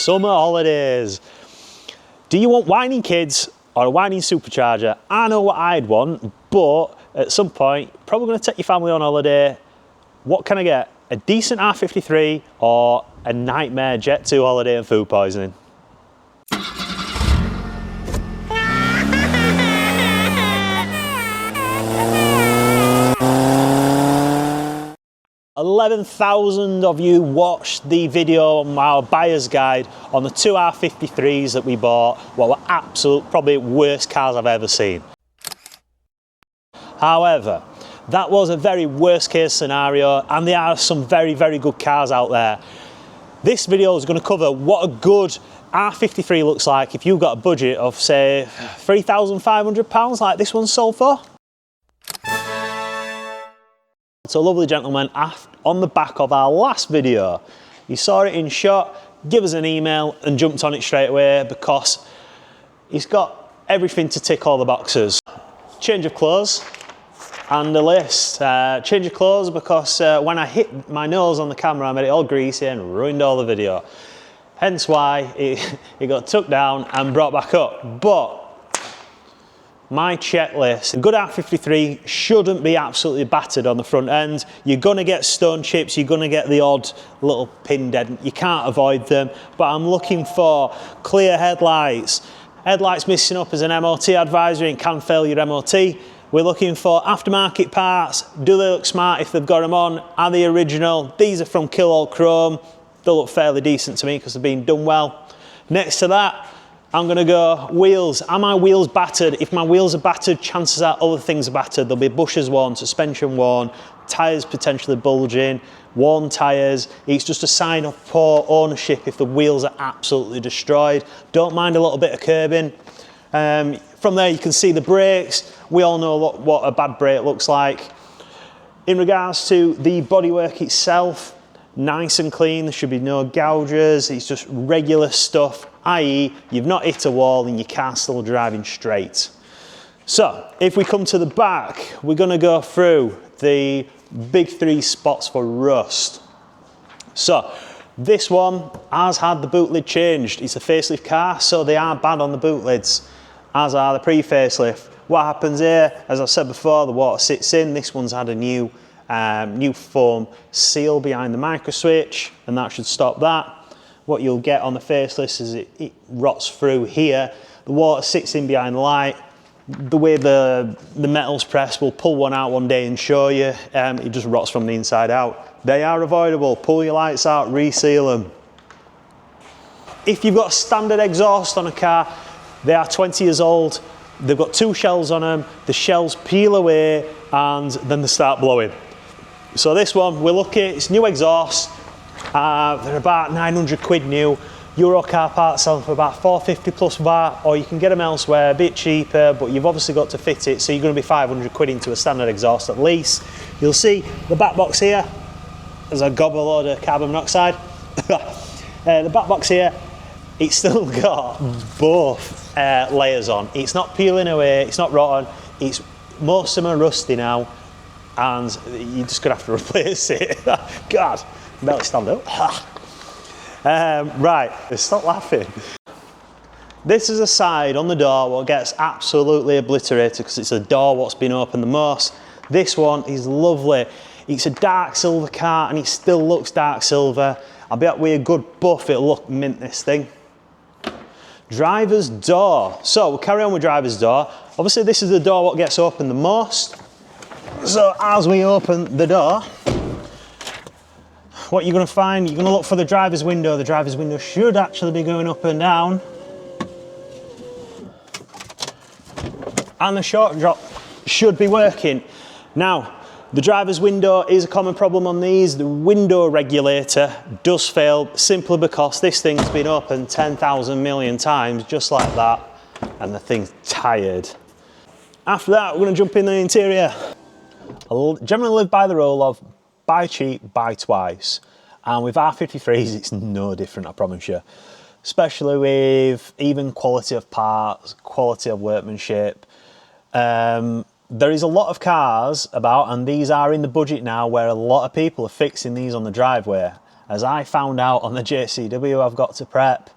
summer holidays. Do you want whining kids or a whining supercharger? I know what I'd want, but at some point, probably going to take your family on holiday. What can I get? A decent R53 or a nightmare Jet 2 holiday and food poisoning? $11,000 of you watched the video on our buyer's guide on the two R53s that we bought. What were absolute, probably worst cars I've ever seen. However, that was a very worst case scenario, and there are some very, very good cars out there. This video is going to cover what a good R53 looks like if you've got a budget of, say, £3,500 like this one's sold for. So, lovely gentleman, on the back of our last video, you saw it in shot, give us an email and jumped on it straight away because he's got everything to tick all the boxes. Change of clothes and a list. Change of clothes because when I hit my nose on the camera, I made it all greasy and ruined all the video. Hence why it got tucked down and brought back up. But my checklist, a good R53 shouldn't be absolutely battered on the front end. You're gonna get stone chips, you're gonna get the odd little pin dent, you can't avoid them, but I'm looking for clear headlights. Headlights missing up as an MOT advisory and can fail your MOT. We're looking for aftermarket parts. Do they look smart if they've got them on? Are they original? These are from Kill All Chrome. They look fairly decent to me because they've been done well. Next to that, I'm gonna go wheels. Are my wheels battered? If my wheels are battered, chances are other things are battered. There'll be bushers worn, suspension worn, tyres potentially bulging, worn tyres. It's just a sign of poor ownership if the wheels are absolutely destroyed. Don't mind a little bit of curbing. From there you can see the brakes. We all know what a bad brake looks like. In regards to the bodywork itself, nice and clean, there should be no gouges, it's just regular stuff, i.e. you've not hit a wall and your car's still driving straight. So, if we come to the back, we're going to go through the big three spots for rust. So, this one has had the boot lid changed. It's a facelift car, so they are bad on the boot lids, as are the pre-facelift. What happens here, as I've said before, the water sits in. This one's had a new foam seal behind the micro switch, and that should stop that. What you'll get on the faceless is it rots through here. The water sits in behind the light. The way the metal's pressed, we'll pull one out one day and show you. It just rots from the inside out. They are avoidable. Pull your lights out, reseal them. If you've got a standard exhaust on a car, they are 20 years old. They've got two shells on them. The shells peel away and then they start blowing. So this one, we're lucky, it's new exhaust. They're about 900 quid new. Euro car parts selling for about 450 plus VAT, or you can get them elsewhere, a bit cheaper, but you've obviously got to fit it, so you're going to be 500 quid into a standard exhaust at least. You'll see the back box here, there's a gobble load of carbon monoxide. The back box here, it's still got both layers on. It's not peeling away, it's not rotten, most of them are rusty now, and you're just going to have to replace it. God, I barely stand up. Right, stop laughing. This is a side on the door what gets absolutely obliterated because it's a door what's been opened the most. This one is lovely. It's a dark silver car and it still looks dark silver. I bet with a good buff it'll look mint, this thing. Driver's door. So we'll carry on with driver's door. Obviously this is the door what gets opened the most. So as we open the door, what you're going to find, you're going to look for the driver's window. The driver's window should actually be going up and down. And the short drop should be working. Now, the driver's window is a common problem on these. The window regulator does fail simply because this thing's been opened 10,000 million times, just like that, and the thing's tired. After that, we're going to jump in the interior. I generally live by the rule of buy cheap, buy twice. And with R53s, it's no different, I promise you. Especially with even quality of parts, quality of workmanship. There is a lot of cars about, and these are in the budget now, where a lot of people are fixing these on the driveway. As I found out on the JCW I've got to prep,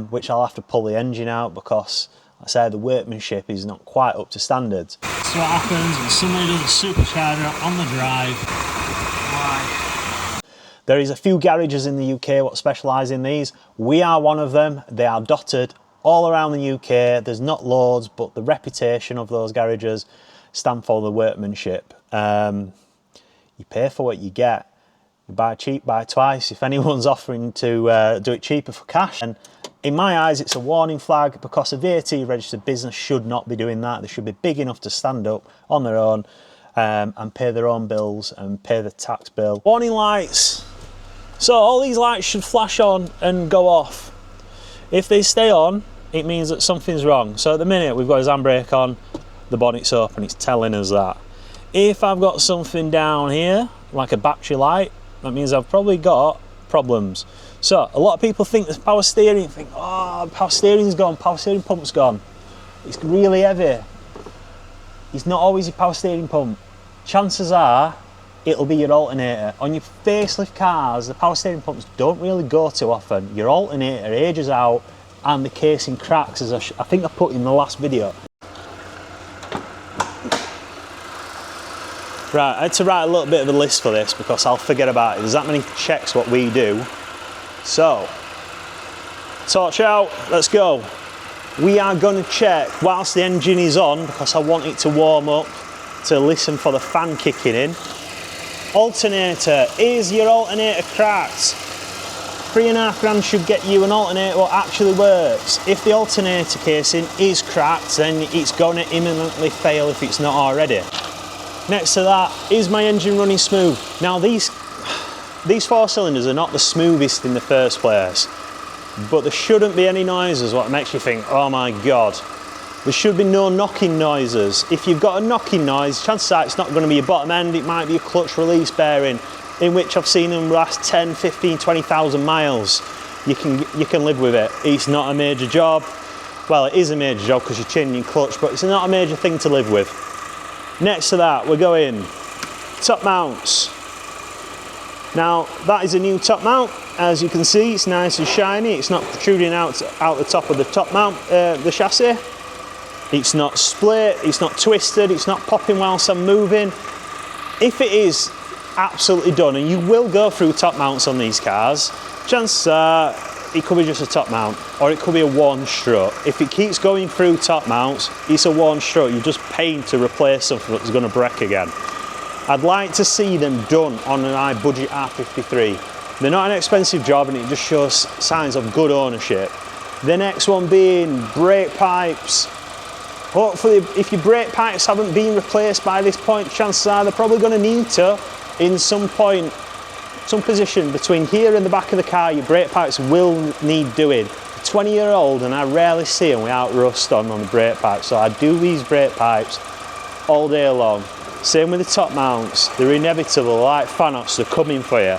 which I'll have to pull the engine out because, like I say, the workmanship is not quite up to standards. So what happens when somebody does a supercharger on the drive? Why? There is a few garages in the UK what specialise in these. We are one of them. They are dotted all around the UK. There's not loads, but the reputation of those garages stand for the workmanship. You pay for what you get. You buy cheap, buy twice. If anyone's offering to do it cheaper for cash, and in my eyes it's a warning flag, because a VAT registered business should not be doing that. They should be big enough to stand up on their own and pay their own bills and pay the tax bill. Warning lights. So all these lights should flash on and go off. If they stay on, it means that something's wrong. So at the minute we've got his handbrake on, the bonnet's open, it's telling us that. If I've got something down here, like a battery light, that means I've probably got problems. So a lot of people think there's power steering, think, oh, power steering's gone, power steering pump's gone. It's really heavy. It's not always your power steering pump. Chances are it'll be your alternator. On your facelift cars, the power steering pumps don't really go too often. Your alternator ages out and the casing cracks, as I think I put in the last video. Right, I had to write a little bit of a list for this because I'll forget about it. There's that many checks what we do. So, torch out, let's go. We are going to check whilst the engine is on, because I want it to warm up, to listen for the fan kicking in. Alternator, is your alternator cracked? £3.5 grand should get you an alternator what actually works. If the alternator casing is cracked, then it's going to imminently fail if it's not already. Next to that, is my engine running smooth? Now these 4 cylinders are not the smoothest in the first place, but there shouldn't be any noises what makes you think, oh my god. There should be no knocking noises. If you've got a knocking noise, chances are it's not going to be your bottom end, it might be a clutch release bearing, in which I've seen them last 10, 15, 20,000 miles. You can live with it. It's not a major job. Well, it is a major job because you're changing your clutch, but it's not a major thing to live with. Next to that, we're going top mounts. Now, that is a new top mount. As you can see, it's nice and shiny. It's not protruding out the top of the top mount, the chassis. It's not split, it's not twisted, it's not popping whilst I'm moving. If it is absolutely done, and you will go through top mounts on these cars, chances are it could be just a top mount, or it could be a worn strut. If it keeps going through top mounts, it's a worn strut. You're just paying to replace something that's going to break again. I'd like to see them done on an high budget R53. They're not an expensive job, and it just shows signs of good ownership. The next one being brake pipes. Hopefully, if your brake pipes haven't been replaced by this point, chances are they're probably going to need to in some point. Some position between here and the back of the car, your brake pipes will need doing. 20-year-old, and I rarely see them without rust on the brake pipes, so I do these brake pipes all day long. Same with the top mounts, they're inevitable, like Thanos, they're coming for you.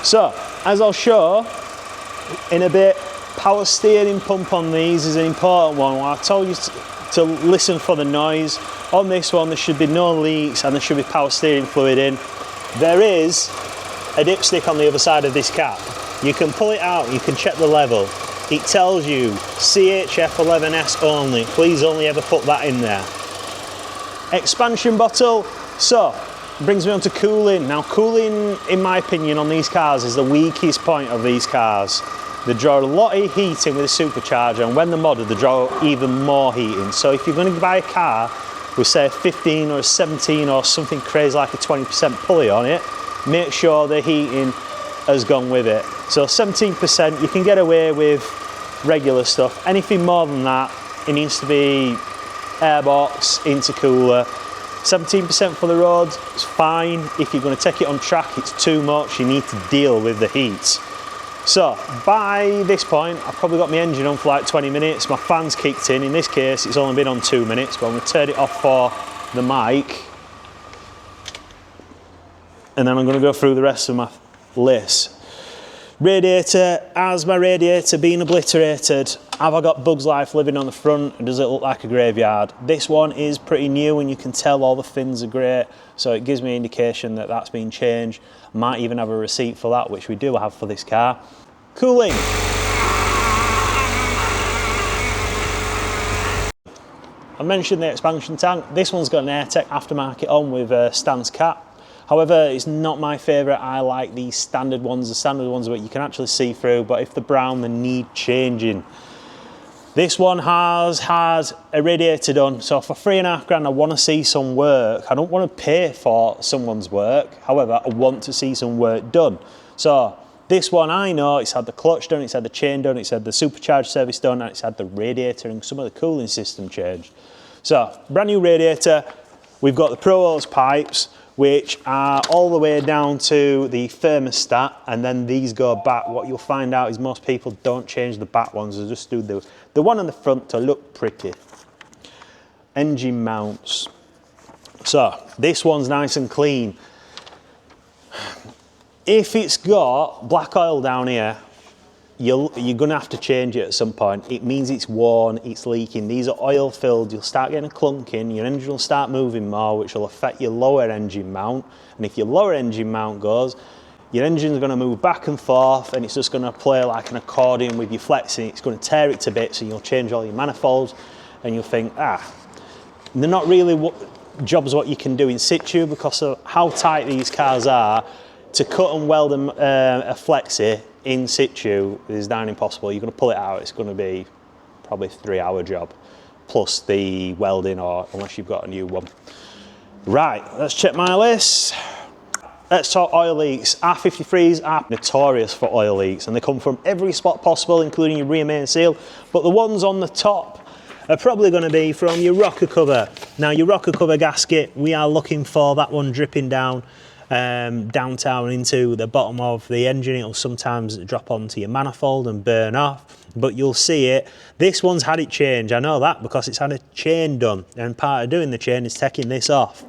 So, as I'll show in a bit, power steering pump on these is an important one. Well, I told you to listen for the noise. On this one, there should be no leaks and there should be power steering fluid in. There is a dipstick on the other side of this cap. You can pull it out, you can check the level. It tells you CHF11S only. Please only ever put that in there. Expansion bottle. So, brings me on to cooling. Now, cooling, in my opinion, on these cars is the weakest point of these cars. They draw a lot of heating with a supercharger, and when they're modded, they draw even more heating. So if you're going to buy a car with, say, a 15 or a 17 or something crazy like a 20% pulley on it, make sure the heating has gone with it. So 17%, you can get away with regular stuff. Anything more than that, it needs to be airbox, intercooler. 17% for the road is fine. If you're going to take it on track, it's too much. You need to deal with the heat. So by this point, I've probably got my engine on for like 20 minutes. My fan's kicked in. In this case, it's only been on 2 minutes, but I'm going to turn it off for the mic. And then I'm going to go through the rest of my list. Radiator, has my radiator been obliterated? Have I got Bugs Life living on the front, and does it look like a graveyard? This one is pretty new, and you can tell all the fins are great, so it gives me an indication that that's been changed. I might even have a receipt for that, which we do have for this car. Cooling. I mentioned the expansion tank. This one's got an AirTech aftermarket on with a Stan's cap. However, it's not my favourite. I like these standard ones. The standard ones where you can actually see through, but if they're brown, they need changing. This one has had a radiator done, so for £3,500 I want to see some work. I don't want to pay for someone's work, however I want to see some work done. So this one I know it's had the clutch done, it's had the chain done, it's had the supercharged service done, and it's had the radiator and some of the cooling system changed. So brand new radiator, we've got the Pro Hose pipes which are all the way down to the thermostat, and then these go back. What you'll find out is most people don't change the back ones, they just do the one on the front to look pretty. Engine mounts. So this one's nice and clean. If it's got black oil down here, you're gonna have to change it at some point. It means it's worn, it's leaking. These are oil filled, you'll start getting a clunking, your engine will start moving more, which will affect your lower engine mount. And if your lower engine mount goes, your engine's gonna move back and forth, and it's just gonna play like an accordion with you flexing. It's gonna tear it to bits, and you'll change all your manifolds, and you'll think, they're not really jobs what you can do in situ because of how tight these cars are. To cut and weld a flexi in situ is down impossible. You're going to pull it out, it's going to be probably a 3-hour job, plus the welding, or unless you've got a new one. Right, let's check my list. Let's talk oil leaks. R53s are notorious for oil leaks, and they come from every spot possible, including your rear main seal, but the ones on the top are probably going to be from your rocker cover. Now your rocker cover gasket, we are looking for that one dripping down downtown into the bottom of the engine. It'll sometimes drop onto your manifold and burn off, but you'll see it. This one's had it changed. I know that because it's had a chain done, and part of doing the chain is taking this off.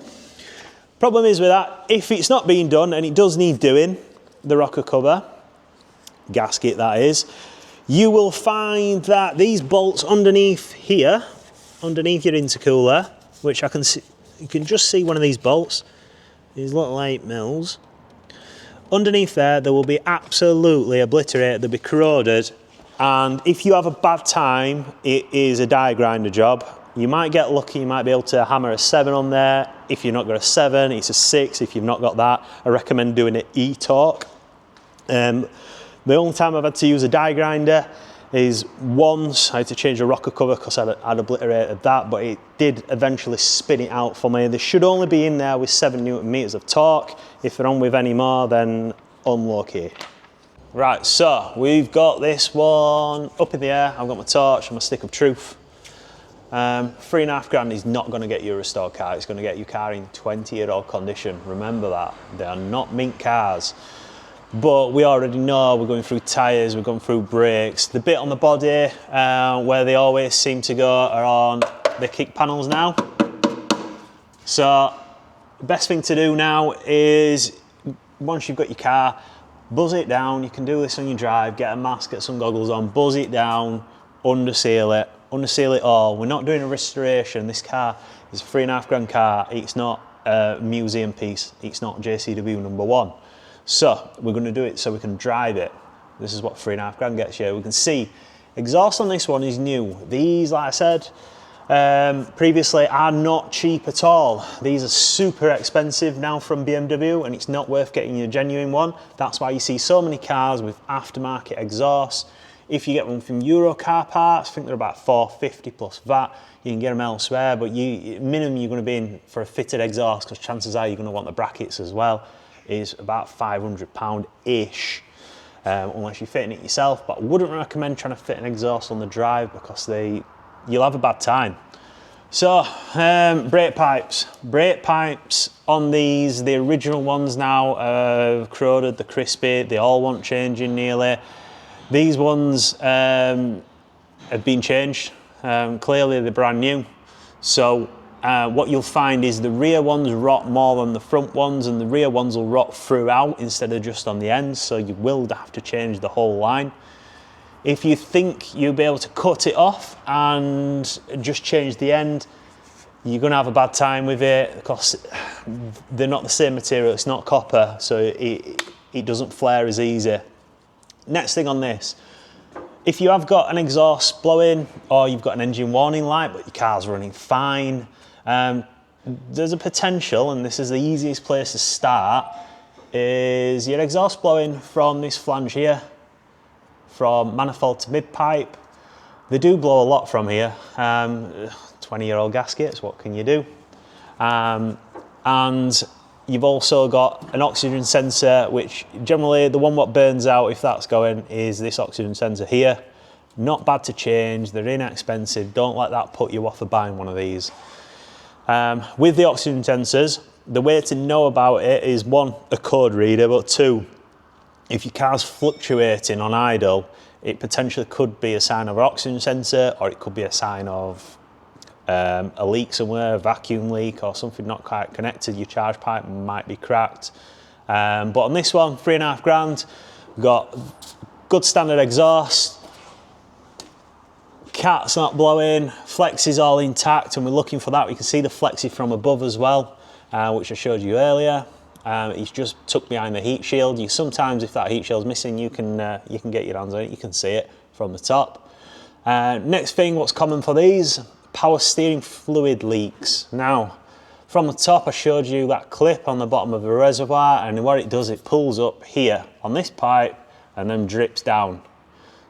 Problem is with that, if it's not being done, and it does need doing, the rocker cover gasket that is, you will find that these bolts underneath here, underneath your intercooler, which I can see, you can just see one of these bolts. These little 8 mils. Underneath there will be absolutely obliterated, they'll be corroded, and if you have a bad time, it is a die grinder job. You might get lucky, you might be able to hammer a 7 on there. If you've not got a 7, it's a 6. If you've not got that, I recommend doing an e-torque. The only time I've had to use a die grinder is once. I had to change the rocker cover because I'd obliterated that, but it did eventually spin it out for me. They should only be in there with 7 Newton meters of torque. If they're on with any more, then unlucky. Right, so we've got this one up in the air. I've got my torch and my stick of truth. £3,500 is not going to get you a restored car. It's going to get your car in 20-year-old condition. Remember that. They are not mint cars. But we already know we're going through tyres, we're going through brakes. The bit on the body where they always seem to go are on the kick panels now. So the best thing to do now is, once you've got your car, buzz it down. You can do this on your drive, get a mask, get some goggles on, buzz it down, underseal it all. We're not doing a restoration. This car is a £3,500 car. It's not a museum piece. It's not JCW #1. So we're going to do it so we can drive it. This is what £3,500 gets you. We can see exhaust on this one is new. These, like I said previously, are not cheap at all. These are super expensive now from BMW, and it's not worth getting you a genuine one. That's why you see so many cars with aftermarket exhausts. If you get one from Euro car parts, I think they're about £450 plus VAT. You can get them elsewhere, but minimum you're going to be in for a fitted exhaust, because chances are you're going to want the brackets as well, is about £500-ish, unless you're fitting it yourself. But I wouldn't recommend trying to fit an exhaust on the drive because you'll have a bad time. So brake pipes. Brake pipes on these, the original ones now have corroded, they're crispy, they all want changing nearly. These ones have been changed. Clearly they're brand new. So what you'll find is the rear ones rot more than the front ones, and the rear ones will rot throughout instead of just on the ends, so you will have to change the whole line. If you think you'll be able to cut it off and just change the end, you're going to have a bad time with it because they're not the same material, it's not copper, so it doesn't flare as easy. Next thing on this, If you have got an exhaust blowing or you've got an engine warning light but your car's running fine, there's a potential, and this is the easiest place to start, is your exhaust blowing from this flange here, from manifold to mid-pipe. They do blow a lot from here. 20-year-old gaskets, what can you do? And you've also got an oxygen sensor, which generally the one what burns out if that's going is this oxygen sensor here. Not bad to change, they're inexpensive, don't let that put you off of buying one of these. With the oxygen sensors, the way to know about it is one, a code reader, but two, if your car's fluctuating on idle, it potentially could be a sign of an oxygen sensor, or it could be a sign of a leak somewhere, a vacuum leak or something not quite connected. Your charge pipe might be cracked. But on this one, 3.5 grand, got good standard exhaust, cat's not blowing, flex is all intact, and we're looking for that. We can see the flexi from above as well, which I showed you earlier. It's just tucked behind the heat shield. You sometimes, if that heat shield's missing, you can get your hands on it. You can see it from the top. Next thing, what's common for these? Power steering fluid leaks. Now, from the top, I showed you that clip on the bottom of the reservoir, and what it does, it pulls up here on this pipe and then drips down.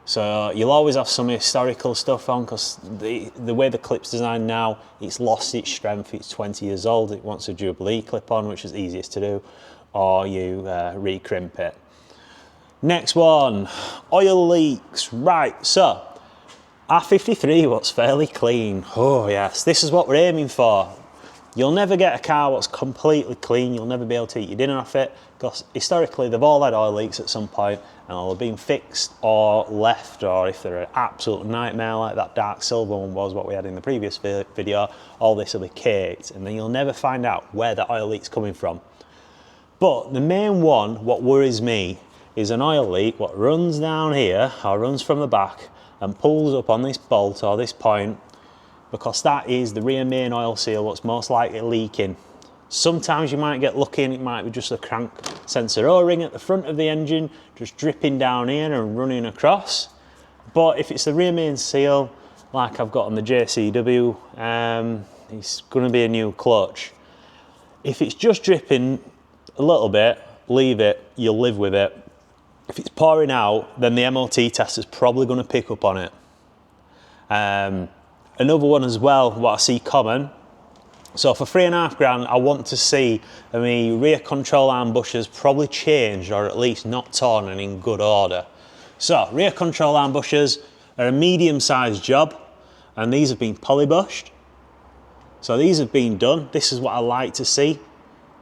So you'll always have some historical stuff on, because the way the clip's designed now, it's lost its strength. It's 20 years old. It wants a Jubilee clip on, which is easiest to do, or you re-crimp it. Next one, oil leaks. Right, so R53 was fairly clean. Oh yes, this is what we're aiming for. You'll never get a car that's completely clean. You'll never be able to eat your dinner off it, because historically they've all had oil leaks at some point, and they'll have been fixed or left, or if they're an absolute nightmare like that dark silver one was, what we had in the previous video, all this will be caked, and then you'll never find out where the oil leak's coming from. But the main one, what worries me, is an oil leak what runs down here, or runs from the back, and pulls up on this bolt or this point, because that is the rear main oil seal what's most likely leaking. Sometimes you might get lucky and it might be just a crank sensor O-ring at the front of the engine just dripping down here and running across. But if it's the rear main seal, like I've got on the JCW, it's going to be a new clutch. If it's just dripping a little bit, leave it, you'll live with it. If it's pouring out, then the MOT test is probably going to pick up on it. Another one as well, what I see common, so for 3.5 grand, I want to see my rear control arm bushers probably changed, or at least not torn and in good order. So rear control arm bushers are a medium-sized job, and these have been polybushed. So these have been done. This is what I like to see,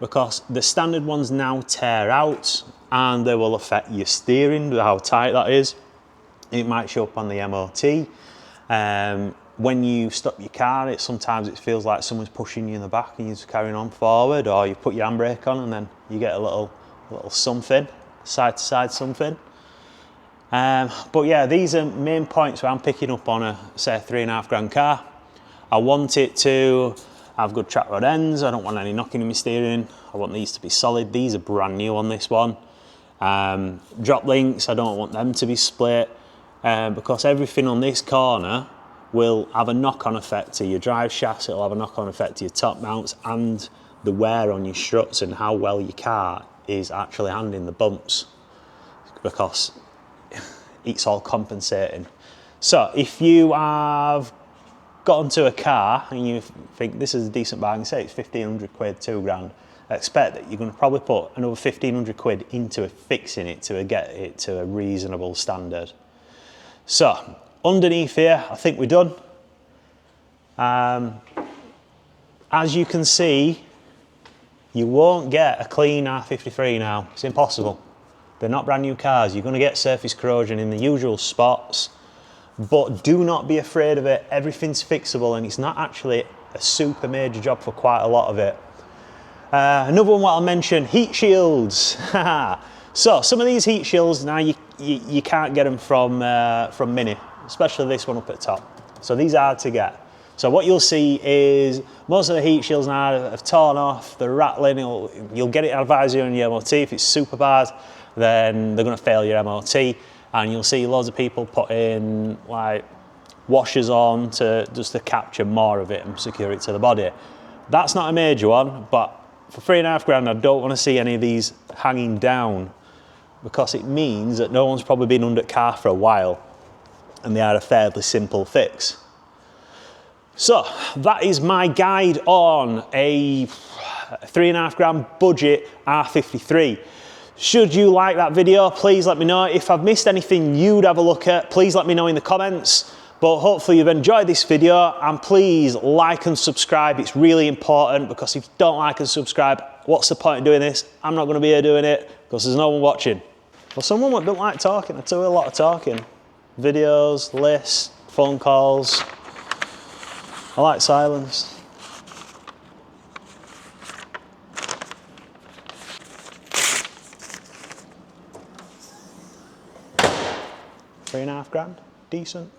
because the standard ones now tear out, and they will affect your steering, how tight that is. It might show up on the MOT. When you stop your car, sometimes it feels like someone's pushing you in the back and you're just carrying on forward, or you put your handbrake on and then you get a little something, side to side something. But yeah, these are main points where I'm picking up on a, say, 3.5 grand car. I want it to have good track rod ends. I don't want any knocking in my steering. I want these to be solid. These are brand new on this one. Drop links, I don't want them to be split, because everything on this corner will have a knock-on effect to your drive shafts, it'll have a knock-on effect to your top mounts and the wear on your struts and how well your car is actually handling the bumps, because it's all compensating. So if you have got onto a car and you think this is a decent bargain, say it's 1,500 quid, 2 grand, expect that you're going to probably put another 1,500 quid into fixing it to get it to a reasonable standard. So underneath here, I think we're done. As you can see, you won't get a clean R53 now. It's impossible. They're not brand new cars. You're going to get surface corrosion in the usual spots, but do not be afraid of it. Everything's fixable, and it's not actually a super major job for quite a lot of it. Another one what I'll mention, heat shields. So some of these heat shields now you can't get them from Mini, especially this one up at the top. So these are hard to get. So what you'll see is most of the heat shields now have torn off, they're rattling. You'll get it advisory on your MOT. If it's super bad, then they're going to fail your MOT. and you'll see loads of people putting like washers on to just to capture more of it and secure it to the body. That's not a major one, but for £3.5 I don't want to see any of these hanging down, because it means that no one's probably been under car for a while and they are a fairly simple fix. So that is my guide on a £3.5 budget R53. Should you like that video, please let me know. If I've missed anything you'd have a look at, please let me know in the comments. But hopefully you've enjoyed this video, and please like and subscribe. It's really important, because if you don't like and subscribe, what's the point of doing this? I'm not going to be here doing it because there's no one watching. Well, someone that don't like talking, I do a lot of talking. Videos, lists, phone calls. I like silence. £3.5 grand, decent.